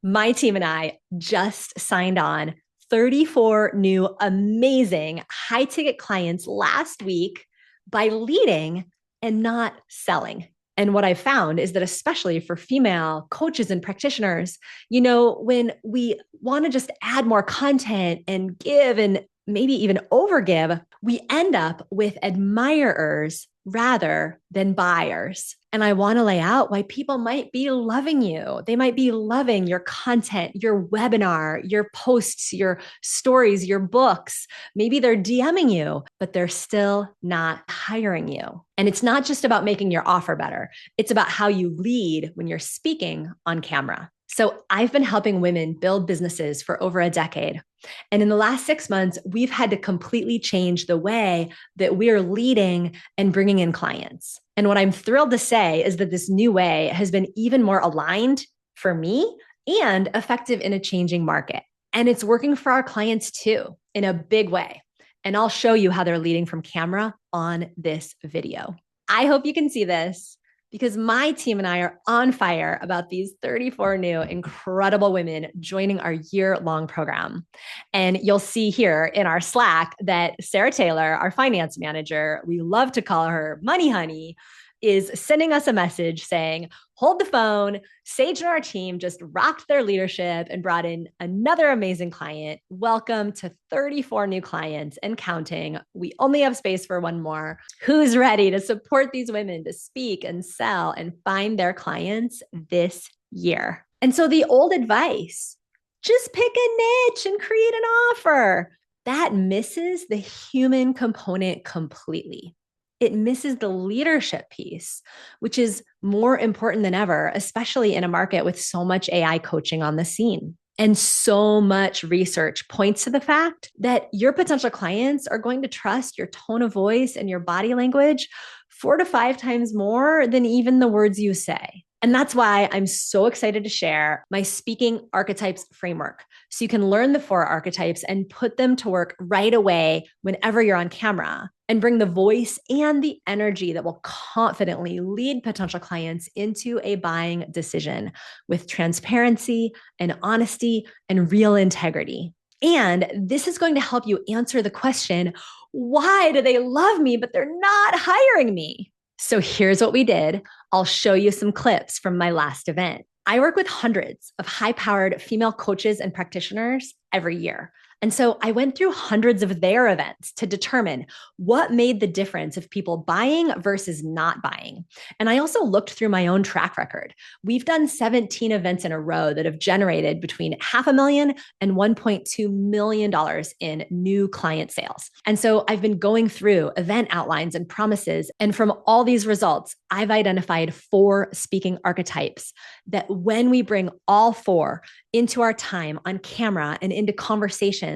My team and I just signed on 34 new amazing high ticket clients last week by leading and not selling. And what I found is that, especially for female coaches and practitioners, when we want to just add more content and give and maybe even overgive, we end up with admirers rather than buyers. And I want to lay out why people might be loving you. They might be loving your content, your webinar, your posts, your stories, your books. Maybe they're DMing you, but they're still not hiring you. And it's not just about making your offer better. It's about how you lead when you're speaking on camera. So I've been helping women build businesses for over a decade. And in the last 6 months, we've had to completely change the way that we're leading and bringing in clients. And what I'm thrilled to say is that this new way has been even more aligned for me and effective in a changing market. And it's working for our clients too, in a big way. And I'll show you how they're leading from camera on this video. I hope you can see this, because my team and I are on fire about these 34 new incredible women joining our year-long program. And you'll see here in our Slack that Sarah Taylor, our finance manager, we love to call her Money Honey, is sending us a message saying, hold the phone. Sage and our team just rocked their leadership and brought in another amazing client. Welcome to 34 new clients and counting. We only have space for one more. Who's ready to support these women to speak and sell and find their clients this year? And so the old advice, just pick a niche and create an offer, that misses the human component completely. It misses the leadership piece, which is more important than ever, especially in a market with so much AI coaching on the scene. And so much research points to the fact that your potential clients are going to trust your tone of voice and your body language 4 to 5 times more than even the words you say. And that's why I'm so excited to share my Speaking Archetypes framework. So you can learn the 4 archetypes and put them to work right away whenever you're on camera, and bring the voice and the energy that will confidently lead potential clients into a buying decision with transparency and honesty and real integrity. And this is going to help you answer the question, why do they love me, but they're not hiring me? So here's what we did. I'll show you some clips from my last event. I work with hundreds of high-powered female coaches and practitioners every year. And so I went through hundreds of their events to determine what made the difference of people buying versus not buying. And I also looked through my own track record. We've done 17 events in a row that have generated between $500,000 and $1.2 million in new client sales. And so I've been going through event outlines and promises. And from all these results, I've identified 4 speaking archetypes that, when we bring all 4 into our time on camera and into conversations,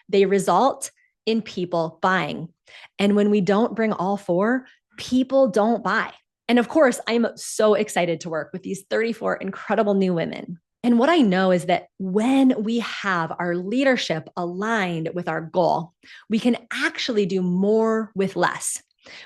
they result in people buying. And when we don't bring all 4, people don't buy. And of course, I'm so excited to work with these 34 incredible new women. And what I know is that when we have our leadership aligned with our goal, we can actually do more with less.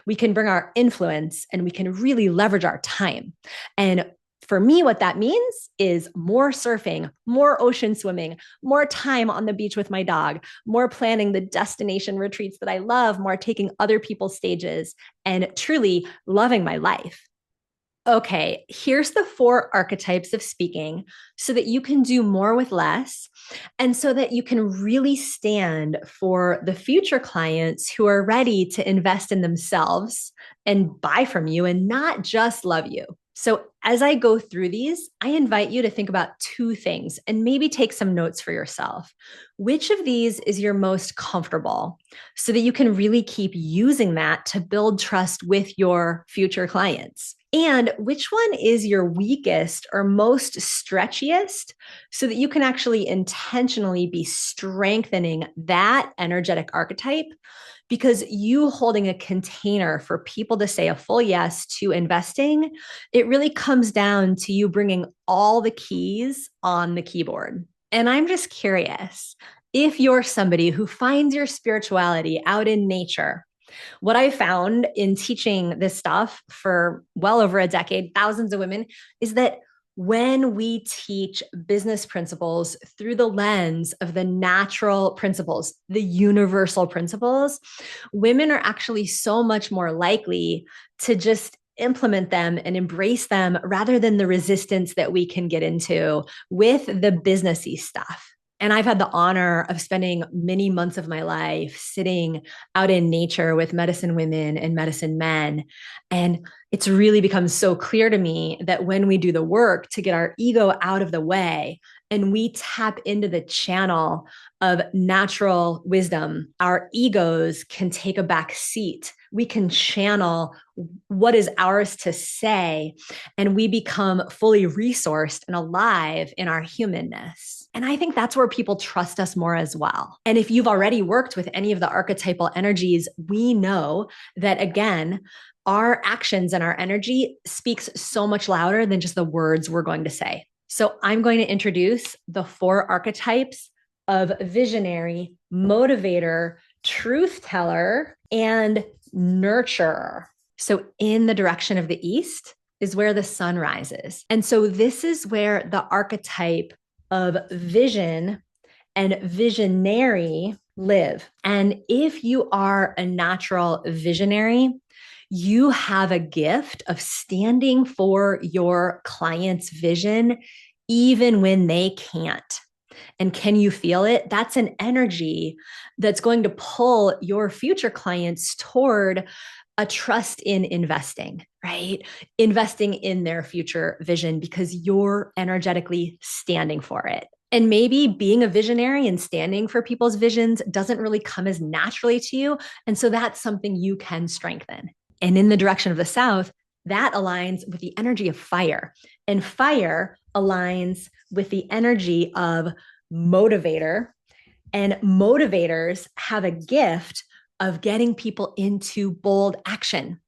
We can bring our influence and we can really leverage our time. And for me, what that means is more surfing, more ocean swimming, more time on the beach with my dog, more planning the destination retreats that I love, more taking other people's stages, and truly loving my life. Okay, here's the 4 archetypes of speaking so that you can do more with less, and so that you can really stand for the future clients who are ready to invest in themselves and buy from you and not just love you. So as I go through these, I invite you to think about 2 things and maybe take some notes for yourself. Which of these is your most comfortable, so that you can really keep using that to build trust with your future clients? And which one is your weakest or most stretchiest, so that you can actually intentionally be strengthening that energetic archetype, because you holding a container for people to say a full yes to investing, it really comes down to you bringing all the keys on the keyboard. And I'm just curious, if you're somebody who finds your spirituality out in nature, what I found in teaching this stuff for well over a decade, thousands of women, is that when we teach business principles through the lens of the natural principles, the universal principles, women are actually so much more likely to just implement them and embrace them rather than the resistance that we can get into with the businessy stuff. And I've had the honor of spending many months of my life sitting out in nature with medicine women and medicine men. And it's really become so clear to me that when we do the work to get our ego out of the way and we tap into the channel of natural wisdom, our egos can take a back seat. We can channel what is ours to say, and we become fully resourced and alive in our humanness. And I think that's where people trust us more as well. And if you've already worked with any of the archetypal energies, we know that, again, our actions and our energy speaks so much louder than just the words we're going to say. So I'm going to introduce the 4 archetypes of visionary, motivator, truth teller, and nurturer. So in the direction of the east is where the sun rises. And so this is where the archetype of vision and visionary live. And if you are a natural visionary, you have a gift of standing for your client's vision, even when they can't. And can you feel it? That's an energy that's going to pull your future clients toward a trust in investing, right? Investing in their future vision because you're energetically standing for it. And maybe being a visionary and standing for people's visions doesn't really come as naturally to you. And so that's something you can strengthen. And in the direction of the south, that aligns with the energy of fire. And fire aligns with the energy of motivator. And motivators have a gift of getting people into bold action.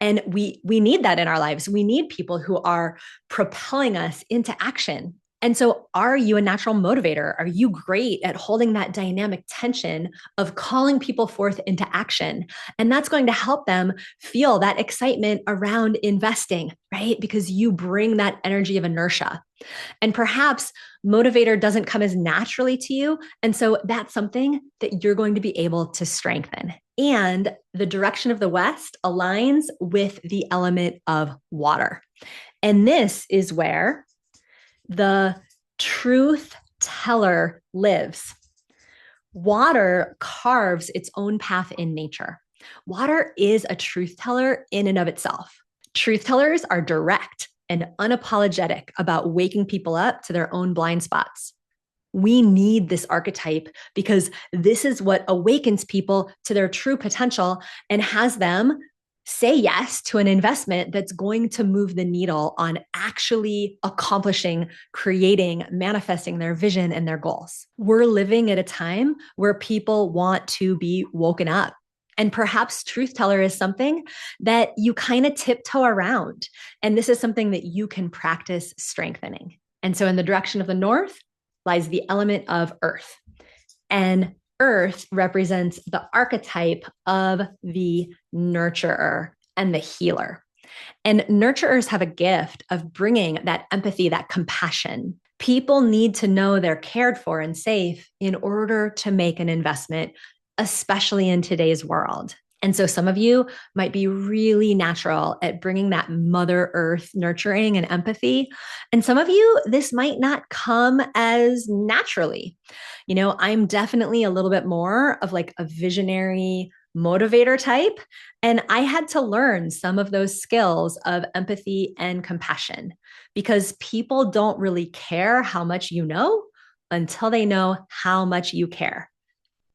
And we need that in our lives. We need people who are propelling us into action. And so are you a natural motivator? Are you great at holding that dynamic tension of calling people forth into action? And that's going to help them feel that excitement around investing, right? Because you bring that energy of inertia. And perhaps motivator doesn't come as naturally to you. And so that's something that you're going to be able to strengthen. And the direction of the west aligns with the element of water. And this is where the truth teller lives. Water carves its own path in nature. Water is a truth teller in and of itself. Truth tellers are direct and unapologetic about waking people up to their own blind spots. We need this archetype because this is what awakens people to their true potential and has them say yes to an investment that's going to move the needle on actually accomplishing, creating, manifesting their vision and their goals. We're living at a time where people want to be woken up. And perhaps truth teller is something that you kind of tiptoe around. And this is something that you can practice strengthening. And so in the direction of the north lies the element of earth. And earth represents the archetype of the nurturer and the healer. And nurturers have a gift of bringing that empathy, that compassion. People need to know they're cared for and safe in order to make an investment, especially in today's world. And so some of you might be really natural at bringing that Mother Earth nurturing and empathy. And some of you, this might not come as naturally. You know, I'm definitely a little bit more of like a visionary motivator type. And I had to learn some of those skills of empathy and compassion because people don't really care how much you know until they know how much you care.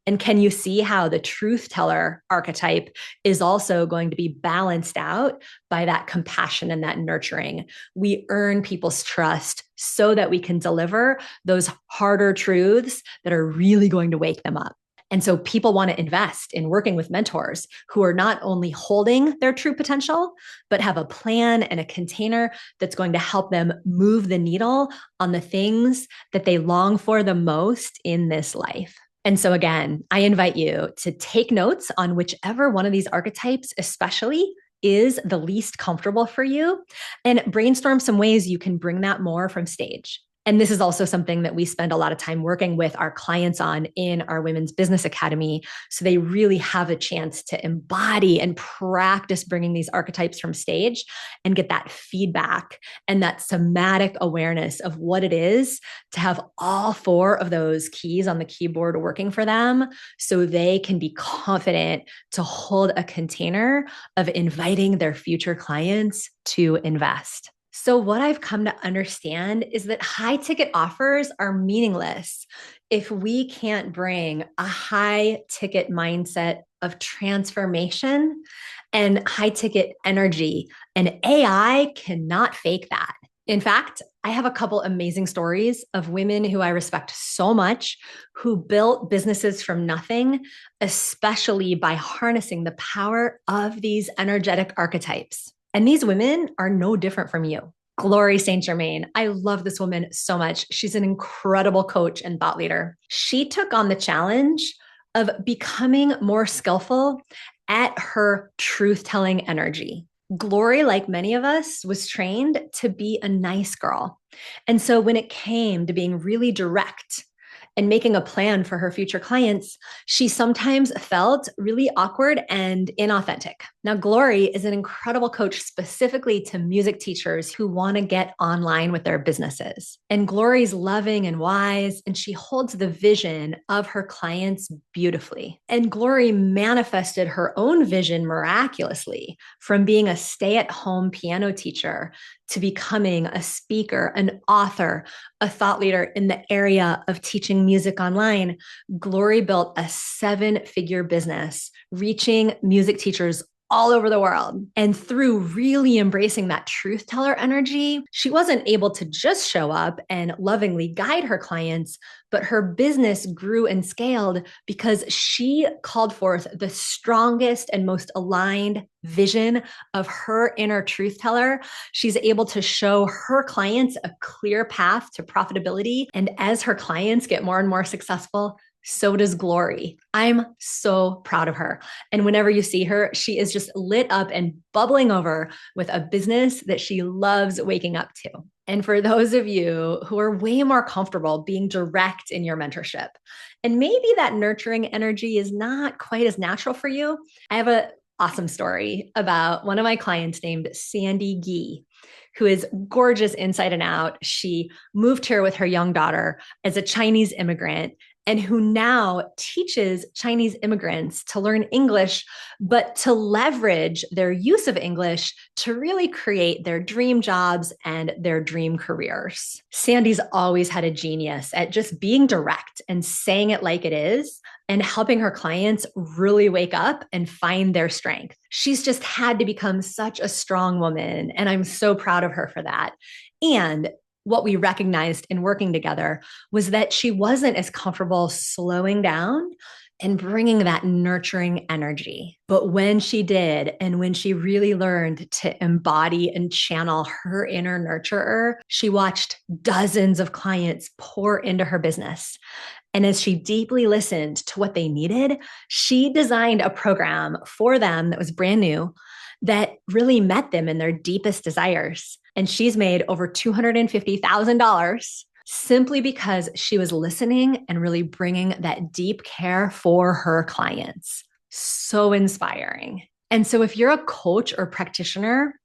And can you see how the truth teller archetype is also going to be balanced out by that compassion and that nurturing? We earn people's trust so that we can deliver those harder truths that are really going to wake them up. And so people want to invest in working with mentors who are not only holding their true potential, but have a plan and a container that's going to help them move the needle on the things that they long for the most in this life. And so again, I invite you to take notes on whichever one of these archetypes, especially is the least comfortable for you and brainstorm some ways you can bring that more from stage. And this is also something that we spend a lot of time working with our clients on in our Women's Business Academy. So they really have a chance to embody and practice bringing these archetypes from stage and get that feedback and that somatic awareness of what it is to have all four of those keys on the keyboard working for them so they can be confident to hold a container of inviting their future clients to invest. So, what I've come to understand is that high ticket offers are meaningless if we can't bring a high ticket mindset of transformation and high ticket energy. And AI cannot fake that. In fact, I have a couple amazing stories of women who I respect so much who built businesses from nothing, especially by harnessing the power of these energetic archetypes. And these women are no different from you. Glory Saint Germain. I love this woman so much. She's an incredible coach and thought leader. She took on the challenge of becoming more skillful at her truth-telling energy. Glory, like many of us, was trained to be a nice girl. And so when it came to being really direct and making a plan for her future clients, she sometimes felt really awkward and inauthentic. Now, Glory is an incredible coach specifically to music teachers who want to get online with their businesses. And Glory's loving and wise, and she holds the vision of her clients beautifully. And Glory manifested her own vision miraculously from being a stay-at-home piano teacher to becoming a speaker, an author, a thought leader in the area of teaching music online. Glory built a 7-figure business, reaching music teachers all over the world. And through really embracing that truth teller energy, she wasn't able to just show up and lovingly guide her clients, but her business grew and scaled because she called forth the strongest and most aligned vision of her inner truth teller. She's able to show her clients a clear path to profitability. And as her clients get more and more successful, so does Glory. I'm so proud of her. And whenever you see her, she is just lit up and bubbling over with a business that she loves waking up to. And for those of you who are way more comfortable being direct in your mentorship, and maybe that nurturing energy is not quite as natural for you, I have an awesome story about one of my clients named Sandy Gee, who is gorgeous inside and out. She moved here with her young daughter as a Chinese immigrant, and who now teaches Chinese immigrants to learn English, but to leverage their use of English to really create their dream jobs and their dream careers. Sandy's always had a genius at just being direct and saying it like it is and helping her clients really wake up and find their strength. She's just had to become such a strong woman, and I'm so proud of her for that. And what we recognized in working together was that she wasn't as comfortable slowing down and bringing that nurturing energy. But when she did, and when she really learned to embody and channel her inner nurturer, she watched dozens of clients pour into her business. And as she deeply listened to what they needed, she designed a program for them that was brand new that really met them in their deepest desires. And she's made over $250,000 simply because she was listening and really bringing that deep care for her clients. So inspiring. And so if you're a coach or practitioner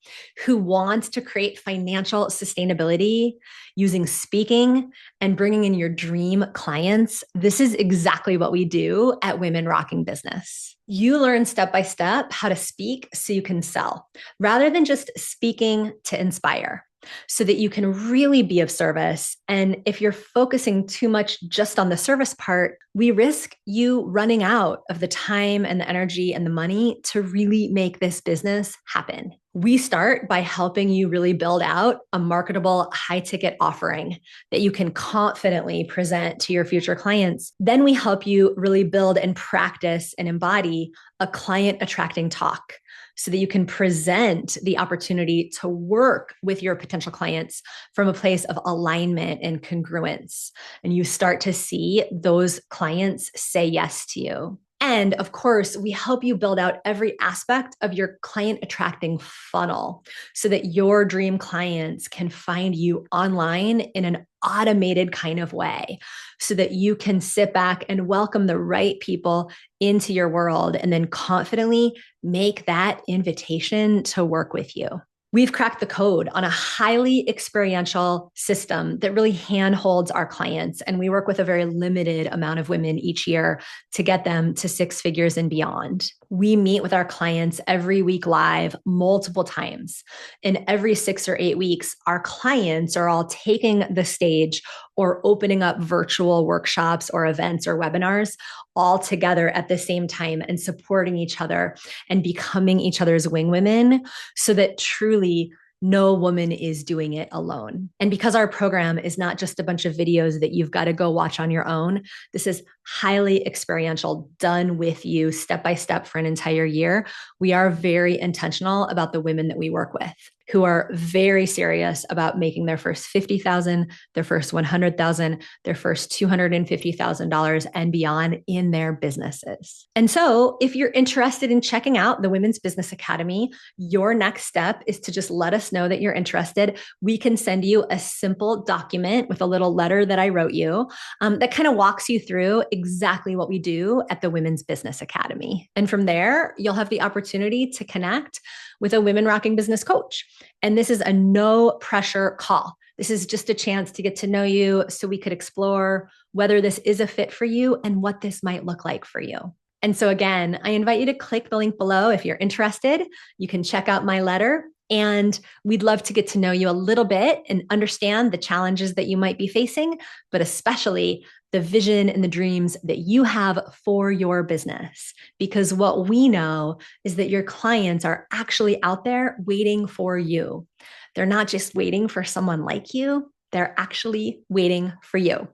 who wants to create financial sustainability using speaking and bringing in your dream clients, this is exactly what we do at Women Rocking Business. You learn step by step how to speak so you can sell, rather than just speaking to inspire, so that you can really be of service. And if you're focusing too much just on the service part, we risk you running out of the time and the energy and the money to really make this business happen. We start by helping you really build out a marketable high ticket offering that you can confidently present to your future clients. Then we help you really build and practice and embody a client attracting talk, so that you can present the opportunity to work with your potential clients from a place of alignment and congruence. And you start to see those clients say yes to you. And of course, we help you build out every aspect of your client attracting funnel so that your dream clients can find you online in an automated kind of way so that you can sit back and welcome the right people into your world and then confidently make that invitation to work with you. We've cracked the code on a highly experiential system that really handholds our clients. And we work with a very limited amount of women each year to get them to six figures and beyond. We meet with our clients every week live multiple times. And every 6 or 8 weeks, our clients are all taking the stage or opening up virtual workshops or events or webinars all together at the same time and supporting each other and becoming each other's wing women so that truly no woman is doing it alone. And because our program is not just a bunch of videos that you've got to go watch on your own, this is highly experiential, done with you step by step for an entire year. We are very intentional about the women that we work with who are very serious about making their first $50,000, their first $100,000, their first $250,000 and beyond in their businesses. And so if you're interested in checking out the Women's Business Academy, your next step is to just let us know that you're interested. We can send you a simple document with a little letter that I wrote you that kind of walks you through exactly what we do at the Women's Business Academy. And from there, you'll have the opportunity to connect with a Women Rocking Business coach. And this is a no pressure call. This is just a chance to get to know you so we could explore whether this is a fit for you and what this might look like for you. And so again, I invite you to click the link below if you're interested. You can check out my letter and we'd love to get to know you a little bit and understand the challenges that you might be facing, but especially the vision and the dreams that you have for your business. Because what we know is that your clients are actually out there waiting for you. They're not just waiting for someone like you, they're actually waiting for you.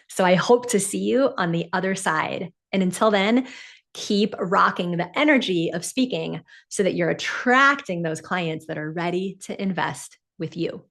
So I hope to see you on the other side. And until then, keep rocking the energy of speaking so that you're attracting those clients that are ready to invest with you.